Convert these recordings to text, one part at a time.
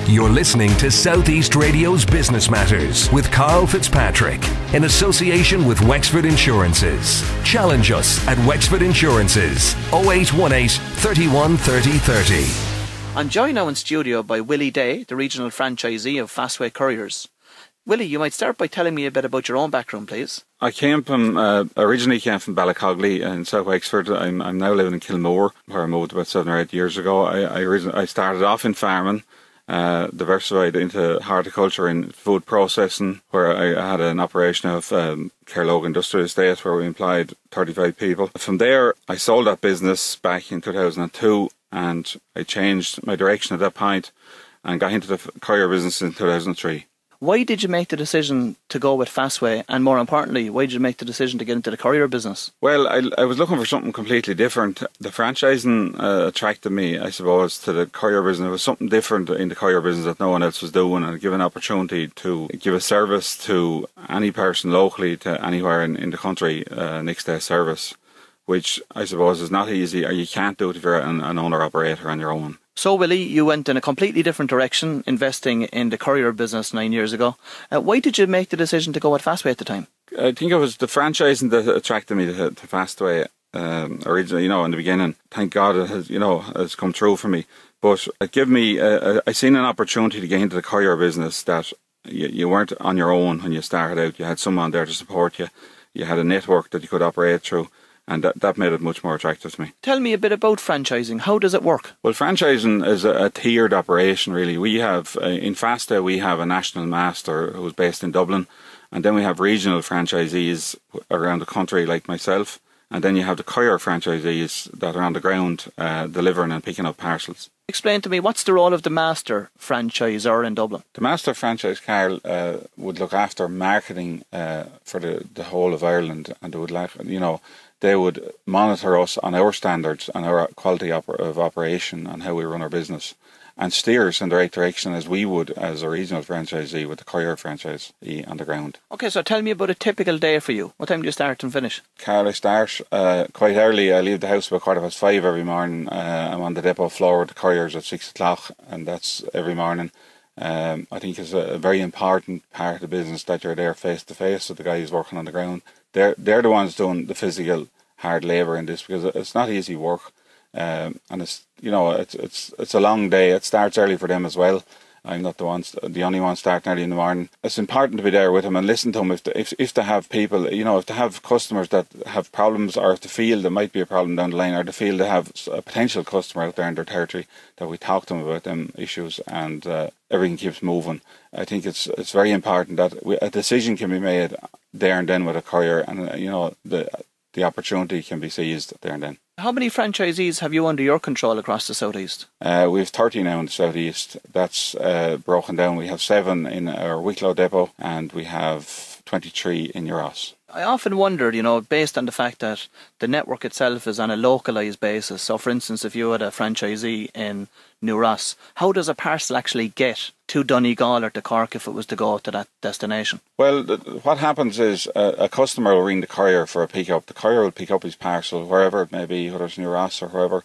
You're listening to Southeast Radio's Business Matters with Karl Fitzpatrick in association with Wexford Insurances. Challenge us at Wexford Insurances 0818 31 30 30. I'm joined now in studio by Willie Day, the regional franchisee of Fastway Couriers. Willie, you might start by telling me a bit about your own background, please. I originally came from Ballycogley in South Wexford. I'm now living in Kilmore, where I moved about 7 or 8 years ago. I started off in farming, diversified into horticulture and food processing, where I had an operation of Kerlog Industrial Estate where we employed 35 people. From there, I sold that business back in 2002, and I changed my direction at that point and got into the courier business in 2003. Why did you make the decision to go with Fastway, and more importantly, why did you make the decision to get into the courier business? Well, I was looking for something completely different. The franchising attracted me, I suppose, to the courier business. There was something different in the courier business that no one else was doing, and give an opportunity to give a service to any person locally to anywhere in the country, next day service, which I suppose is not easy, or you can't do it if you're an owner-operator on your own. So, Willie, you went in a completely different direction, investing in the courier business 9 years ago. Why did you make the decision to go with Fastway at the time? I think it was the franchising that attracted me to Fastway originally, in the beginning. Thank God it has come true for me. But it gave me, I seen an opportunity to get into the courier business that you weren't on your own when you started out. You had someone there to support you. You had a network that you could operate through. And that made it much more attractive to me. Tell me a bit about franchising. How does it work? Well, franchising is a tiered operation, really. We have, in Fasta, we have a national master who's based in Dublin. And then we have regional franchisees around the country, like myself. And then you have the courier franchisees that are on the ground delivering and picking up parcels. Explain to me, what's the role of the master franchisor in Dublin? The master franchise, Karl, would look after marketing for the whole of Ireland. And they would they would monitor us on our standards and our quality of operation and how we run our business, and steer us in the right direction as we would as a regional franchisee with the courier franchisee on the ground. Okay, so tell me about a typical day for you. What time do you start and finish? Karl, I start quite early. I leave the house about 5:15 every morning. I'm on the depot floor with the couriers at 6 o'clock, and that's every morning. I think it's a very important part of the business that you're there face to face with the guys working on the ground. They're the ones doing the physical hard labour in this, because it's not easy work, and it's a long day. It starts early for them as well. I'm not the only one starting early in the morning. It's important to be there with them and listen to them if they have people, if they have customers that have problems, or if they feel there might be a problem down the line, or they feel they have a potential customer out there in their territory, that we talk to them about them issues, and everything keeps moving. I think it's very important that a decision can be made there and then with a courier, and the opportunity can be seized there and then. How many franchisees have you under your control across the Southeast? We have 30 now in the Southeast. That's broken down. We have 7 in our Wicklow depot, and we have 23 in Euros. I often wondered, based on the fact that the network itself is on a localised basis. So, for instance, if you had a franchisee in New Ross, how does a parcel actually get to Donegal or to Cork if it was to go to that destination? Well, what happens is a customer will ring the courier for a pick-up. The courier will pick up his parcel, wherever it may be, whether it's New Ross or wherever.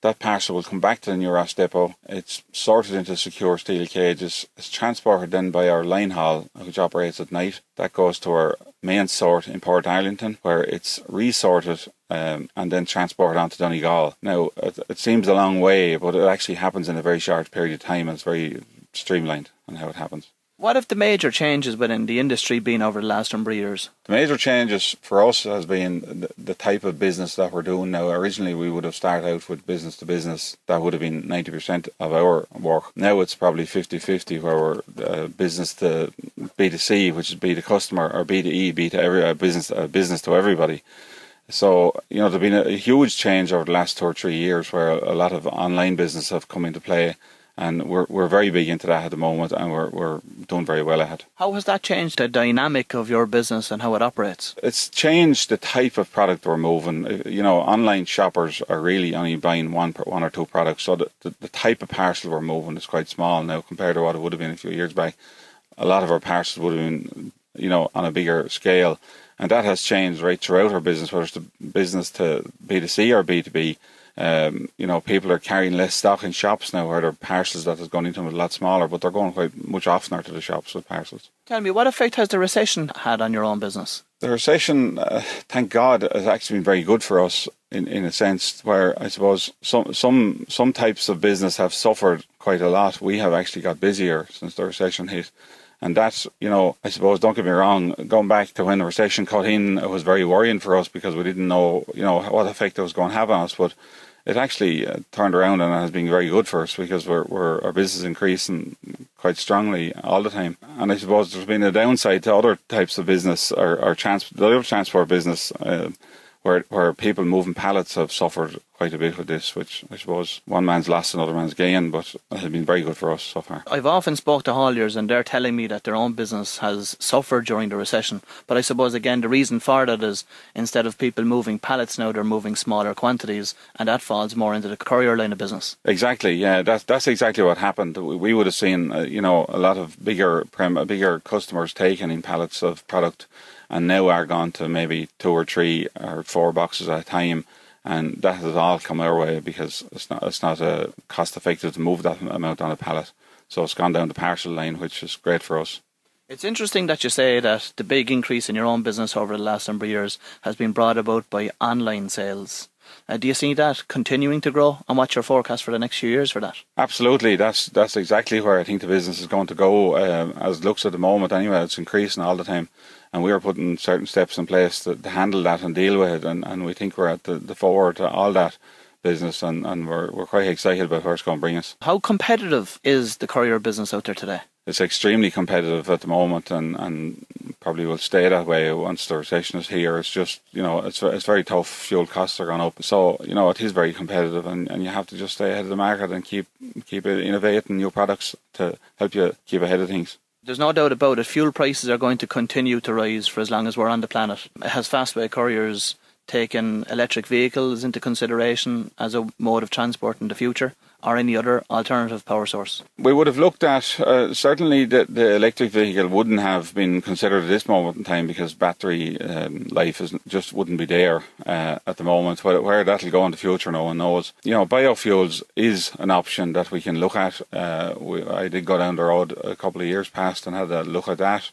That parcel will come back to the New Ross depot. It's sorted into secure steel cages. It's transported then by our line haul, which operates at night. That goes to our main sort in Port Arlington, where it's resorted and then transported on to Donegal. Now, it seems a long way, but it actually happens in a very short period of time, and it's very streamlined on how it happens. What have the major changes within the industry been over the last number of years? The major changes for us has been the type of business that we're doing now. Originally, we would have started out with business to business. That would have been 90% of our work. Now it's probably 50-50, where we're business to B2C, which is B to customer, or B2E, B to every business to everybody. So, there's been a huge change over the last 2 or 3 years, where a lot of online business have come into play. And we're very big into that at the moment, and we're doing very well at it. How has that changed the dynamic of your business and how it operates? It's changed the type of product we're moving. Online shoppers are really only buying one or two products, so the type of parcel we're moving is quite small now compared to what it would have been a few years back. A lot of our parcels would have been, on a bigger scale, and that has changed right throughout our business, whether it's the business to B2C or B2B. People are carrying less stock in shops now, where there are parcels that has gone into them a lot smaller, but they're going quite much oftener to the shops with parcels. Tell me, what effect has the recession had on your own business? The recession, thank God, has actually been very good for us in a sense, where I suppose some types of business have suffered quite a lot. We have actually got busier since the recession hit. And that's, I suppose, don't get me wrong, going back to when the recession cut in, it was very worrying for us because we didn't know, what effect it was going to have on us. But it actually turned around and has been very good for us because our business is increasing quite strongly all the time. And I suppose there's been a downside to other types of business, or the other transport business, where people moving pallets have suffered quite a bit with this, which I suppose one man's lost, another man's gain, but it has been very good for us so far. I've often spoke to hauliers and they're telling me that their own business has suffered during the recession. But I suppose, again, the reason for that is instead of people moving pallets now, they're moving smaller quantities, and that falls more into the courier line of business. Exactly, yeah, that's exactly what happened. We would have seen, a lot of bigger customers taking in pallets of product, and now are gone to maybe 2 or 3 or 4 boxes at a time, and that has all come our way because it's not cost effective to move that amount on a pallet. So it's gone down the parcel line, which is great for us. It's interesting that you say that the big increase in your own business over the last number of years has been brought about by online sales. Do you see that continuing to grow, and what's your forecast for the next few years for that? Absolutely, that's exactly where I think the business is going to go. As it looks at the moment anyway, it's increasing all the time, and we are putting certain steps in place to handle that and deal with it, and we think we're at the forward to all that business, and we're quite excited about where it's going to bring us. How competitive is the courier business out there today? It's extremely competitive at the moment, and probably will stay that way once the recession is here. It's just, it's very tough. Fuel costs are going up, so it is very competitive, and you have to just stay ahead of the market and keep innovating new products to help you keep ahead of things. There's no doubt about it. Fuel prices are going to continue to rise for as long as we're on the planet. Has Fastway Couriers taken electric vehicles into consideration as a mode of transport in the future, or any other alternative power source? We would have looked at, certainly the electric vehicle wouldn't have been considered at this moment in time because battery life just wouldn't be there at the moment. Where that'll go in the future, no one knows. Biofuels is an option that we can look at. I did go down the road a couple of years past and had a look at that.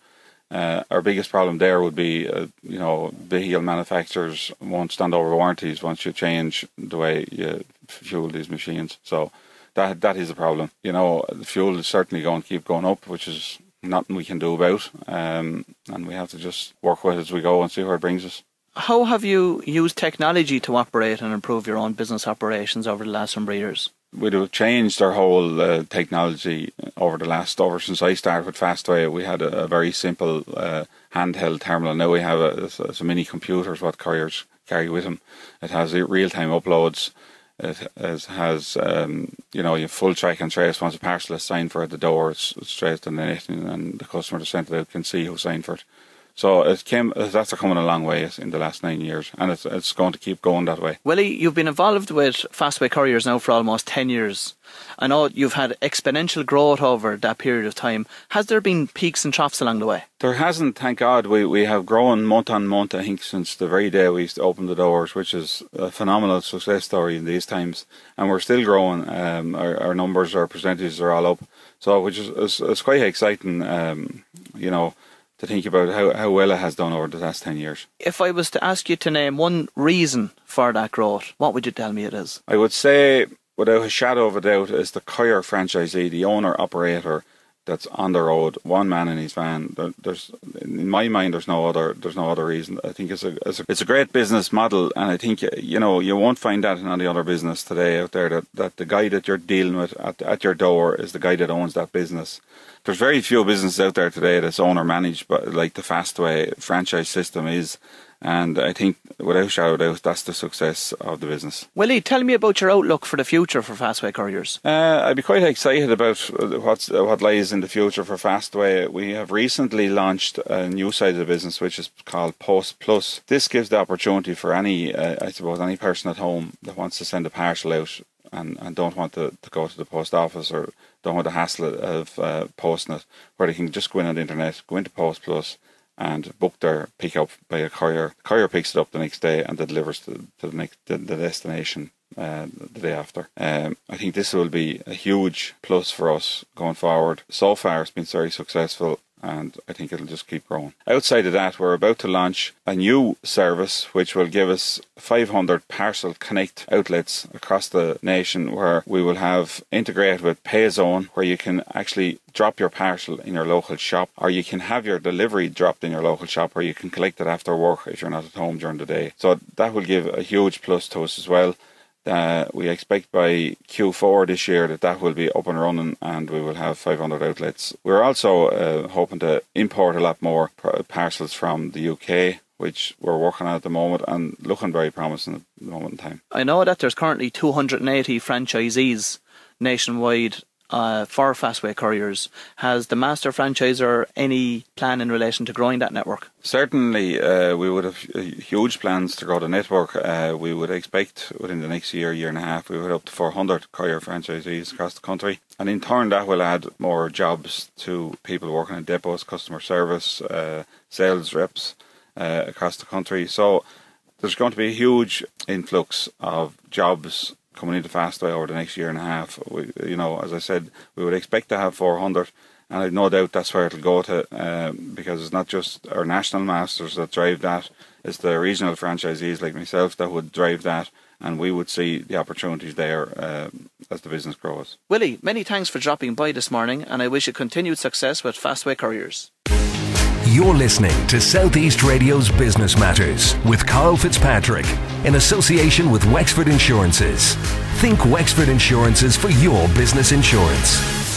Our biggest problem there would be, vehicle manufacturers won't stand over warranties once you change the way you fuel these machines. So that is a problem. The fuel is certainly going to keep going up, which is nothing we can do about, and we have to just work with it as we go and see where it brings us. How have you used technology to operate and improve your own business operations over the last number of years? We'd have changed our whole technology since I started with Fastway. We had a very simple handheld terminal. Now we have a mini computer, is what couriers carry with them. It has real-time uploads. It has you full track and trace. Once a parcel is signed for at the door, it's straight to the net, and the customer that sent it out can see who signed for it. So that's coming a long way in the last 9 years, and it's going to keep going that way. Willie, you've been involved with Fastway Couriers now for almost 10 years. I know you've had exponential growth over that period of time. Has there been peaks and troughs along the way? There hasn't, thank God. We have grown month on month, I think, since the very day we used to open the doors, which is a phenomenal success story in these times. And we're still growing. Our numbers, our percentages are all up. So, which is quite exciting, to think about how well it has done over the last 10 years. If I was to ask you to name one reason for that growth, what would you tell me it is? I would say, without a shadow of a doubt, is the courier franchisee, the owner-operator that's on the road, one man in his van. There's, in my mind, there's no other reason. I think it's a great business model, and I think you won't find that in any other business today out there, that the guy that you're dealing with at your door is the guy that owns that business. There's very few businesses out there today that's owner managed, but like the Fastway franchise system is. And I think, without a shadow of a doubt, that's the success of the business. Willie, tell me about your outlook for the future for Fastway Couriers. I'd be quite excited about what lies in the future for Fastway. We have recently launched a new side of the business, which is called Post Plus. This gives the opportunity for any person at home that wants to send a parcel out and don't want to go to the post office or don't want the hassle of posting it, where they can just go in on the internet, go into Post Plus, and book their pick up by a courier. The courier picks it up the next day and delivers to the destination the day after. I think this will be a huge plus for us going forward. So far it's been very successful, and I think it'll just keep growing. Outside of that, we're about to launch a new service which will give us 500 Parcel Connect outlets across the nation, where we will have integrated with PayZone, where you can actually drop your parcel in your local shop, or you can have your delivery dropped in your local shop, or you can collect it after work if you're not at home during the day. So that will give a huge plus to us as well. We expect by Q4 this year that will be up and running, and we will have 500 outlets. We're also hoping to import a lot more parcels from the UK, which we're working on at the moment and looking very promising at the moment in time. I know that there's currently 280 franchisees nationwide for Fastway Couriers. Has the master franchisor any plan in relation to growing that network? Certainly, we would have huge plans to grow the network. We would expect within the next year and a half, we would up to 400 courier franchisees across the country. And in turn, that will add more jobs to people working in depots, customer service, sales reps across the country. So there's going to be a huge influx of jobs coming into Fastway over the next year and a half. As I said, we would expect to have 400, and I've no doubt that's where it'll go to, because it's not just our national masters that drive that, it's the regional franchisees like myself that would drive that, and we would see the opportunities there as the business grows. Willie, many thanks for dropping by this morning, and I wish you continued success with Fastway Couriers. You're listening to Southeast Radio's Business Matters with Karl Fitzpatrick in association with Wexford Insurances. Think Wexford Insurances for your business insurance.